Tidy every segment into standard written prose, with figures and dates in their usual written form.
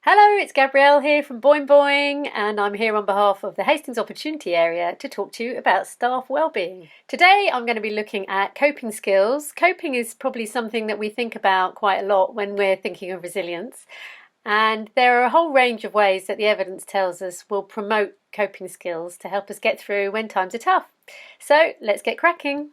Hello, it's Gabrielle here from Boingboing, and I'm here on behalf of the Hastings Opportunity Area to talk to you about staff wellbeing. Today I'm going to be looking at coping skills. Coping is probably something that we think about quite a lot when we're thinking of resilience, and there are a whole range of ways that the evidence tells us will promote coping skills to help us get through when times are tough. So let's get cracking.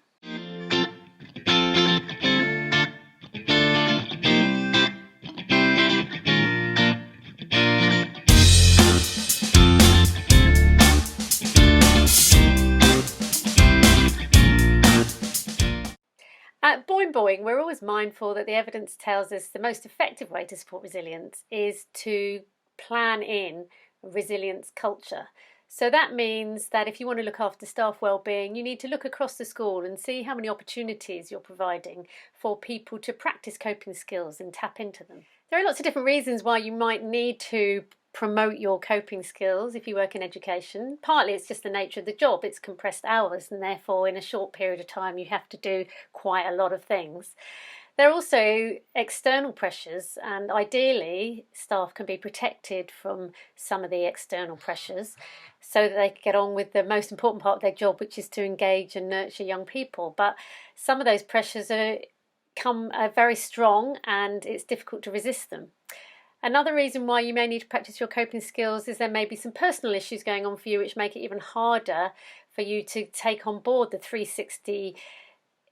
At Boingboing, we're always mindful that the evidence tells us the most effective way to support resilience is to plan in a resilience culture. So that means that if you want to look after staff wellbeing, you need to look across the school and see how many opportunities you're providing for people to practice coping skills and tap into them. There are lots of different reasons why you might need to promote your coping skills if you work in education. Partly it's just the nature of the job, it's compressed hours, and therefore in a short period of time you have to do quite a lot of things. There are also external pressures, and ideally staff can be protected from some of the external pressures so that they can get on with the most important part of their job, which is to engage and nurture young people. But some of those pressures are very strong, and it's difficult to resist them. Another reason why you may need to practice your coping skills is there may be some personal issues going on for you which make it even harder for you to take on board the 360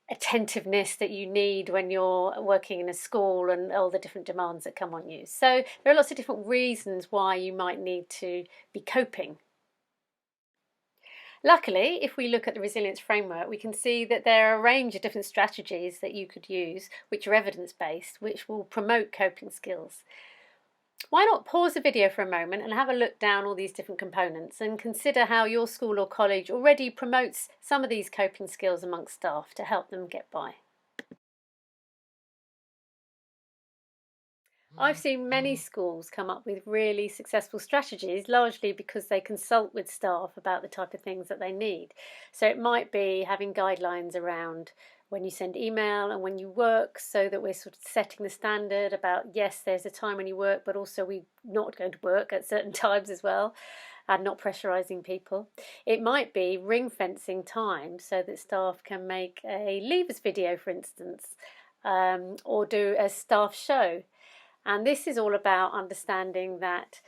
attentiveness that you need when you're working in a school and all the different demands that come on you. So there are lots of different reasons why you might need to be coping. Luckily, if we look at the resilience framework, we can see that there are a range of different strategies that you could use which are evidence-based, which will promote coping skills. Why not pause the video for a moment and have a look down all these different components and consider how your school or college already promotes some of these coping skills amongst staff to help them get by. I've seen many schools come up with really successful strategies, largely because they consult with staff about the type of things that they need. So it might be having guidelines around when you send email and when you work, so that we're sort of setting the standard about, yes, there's a time when you work, but also we're not going to work at certain times as well, and not pressurising people. It might be ring fencing time so that staff can make a leavers video, for instance, or do a staff show. And this is all about understanding that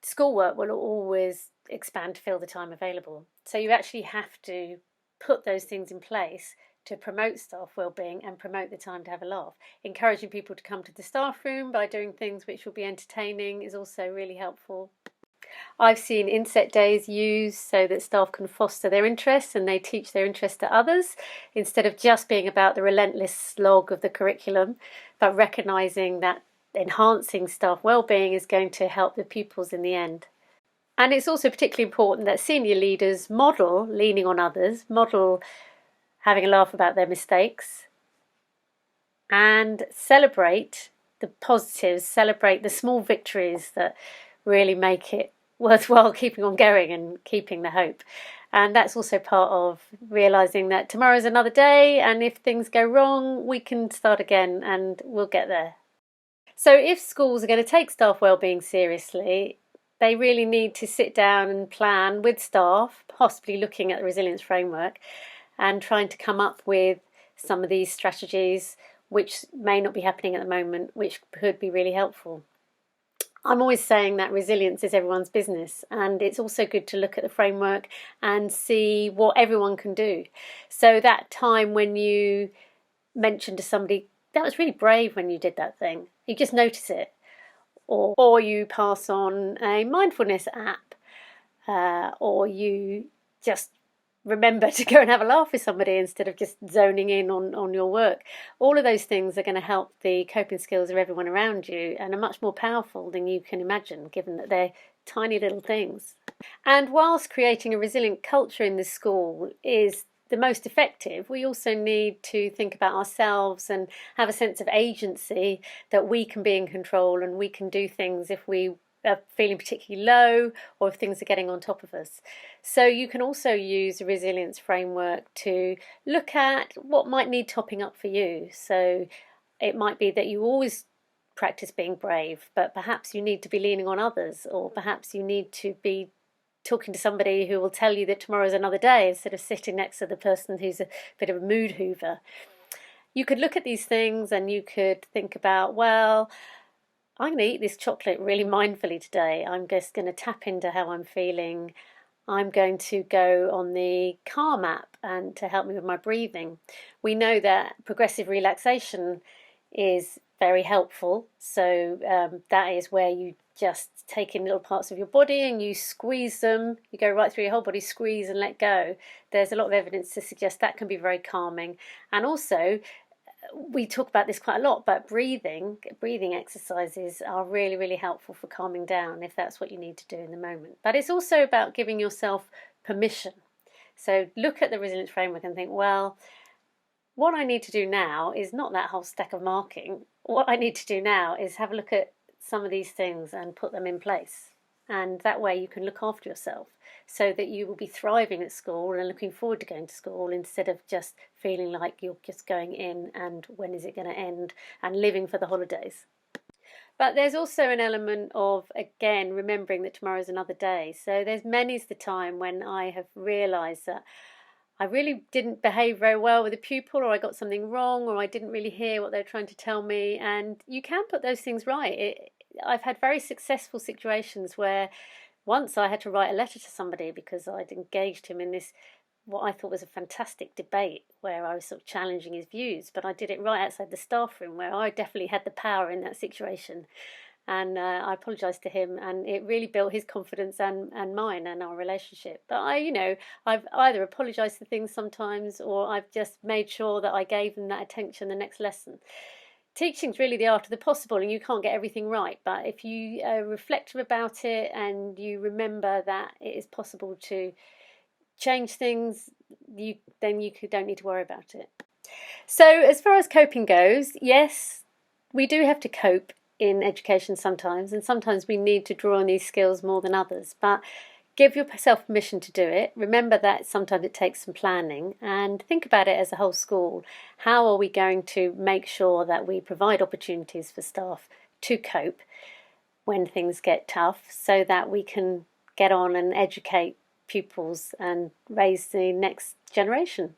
schoolwork will always expand to fill the time available. So you actually have to put those things in place to promote staff wellbeing and promote the time to have a laugh. Encouraging people to come to the staff room by doing things which will be entertaining is also really helpful. I've seen inset days used so that staff can foster their interests and they teach their interests to others, instead of just being about the relentless slog of the curriculum, but recognising that enhancing staff wellbeing is going to help the pupils in the end. And it's also particularly important that senior leaders model leaning on others, model having a laugh about their mistakes, and celebrate the positives, celebrate the small victories that really make it worthwhile keeping on going and keeping the hope. And that's also part of realising that tomorrow's another day, and if things go wrong, we can start again and we'll get there. So if schools are going to take staff wellbeing seriously, they really need to sit down and plan with staff, possibly looking at the resilience framework and trying to come up with some of these strategies which may not be happening at the moment, which could be really helpful. I'm always saying that resilience is everyone's business, and it's also good to look at the framework and see what everyone can do. So that time when you mention to somebody, that was really brave when you did that thing, you just notice it, or you pass on a mindfulness app, or you just remember to go and have a laugh with somebody instead of just zoning in on your work. All of those things are going to help the coping skills of everyone around you and are much more powerful than you can imagine, given that they're tiny little things. And whilst creating a resilient culture in the school is the most effective, we also need to think about ourselves and have a sense of agency, that we can be in control and we can do things if we are feeling particularly low or if things are getting on top of us. So you can also use the resilience framework to look at what might need topping up for you. So it might be that you always practice being brave, but perhaps you need to be leaning on others, or perhaps you need to be talking to somebody who will tell you that tomorrow's another day instead of sitting next to the person who's a bit of a mood hoover. You could look at these things and you could think about, well, I'm going to eat this chocolate really mindfully today. I'm just going to tap into how I'm feeling. I'm going to go on the Calm app and to help me with my breathing. We know that progressive relaxation is very helpful. So that is where you just take in little parts of your body and you squeeze them. You go right through your whole body, squeeze and let go. There's a lot of evidence to suggest that can be very calming. And also, we talk about this quite a lot, but breathing exercises are really, really helpful for calming down if that's what you need to do in the moment. But it's also about giving yourself permission. So look at the resilience framework and think, well, what I need to do now is not that whole stack of marking. What I need to do now is have a look at some of these things and put them in place. And that way you can look after yourself so that you will be thriving at school and looking forward to going to school instead of just feeling like you're just going in and when is it going to end and living for the holidays. But there's also an element of, again, remembering that tomorrow's another day. So there's many's the time when I have realised that I really didn't behave very well with a pupil, or I got something wrong, or I didn't really hear what they're trying to tell me. And you can put those things right. I've had very successful situations where once I had to write a letter to somebody because I'd engaged him in this, what I thought was a fantastic debate where I was sort of challenging his views, but I did it right outside the staff room where I definitely had the power in that situation. And I apologised to him, and it really built his confidence and mine and our relationship. But I've either apologised for things sometimes, or I've just made sure that I gave them that attention the next lesson. Teaching's really the art of the possible, and you can't get everything right. But if you are reflective about it and you remember that it is possible to change things, you don't need to worry about it. So as far as coping goes, yes, we do have to cope in education sometimes, and sometimes we need to draw on these skills more than others, but give yourself permission to do it. Remember that sometimes it takes some planning, and think about it as a whole school. How are we going to make sure that we provide opportunities for staff to cope when things get tough so that we can get on and educate pupils and raise the next generation?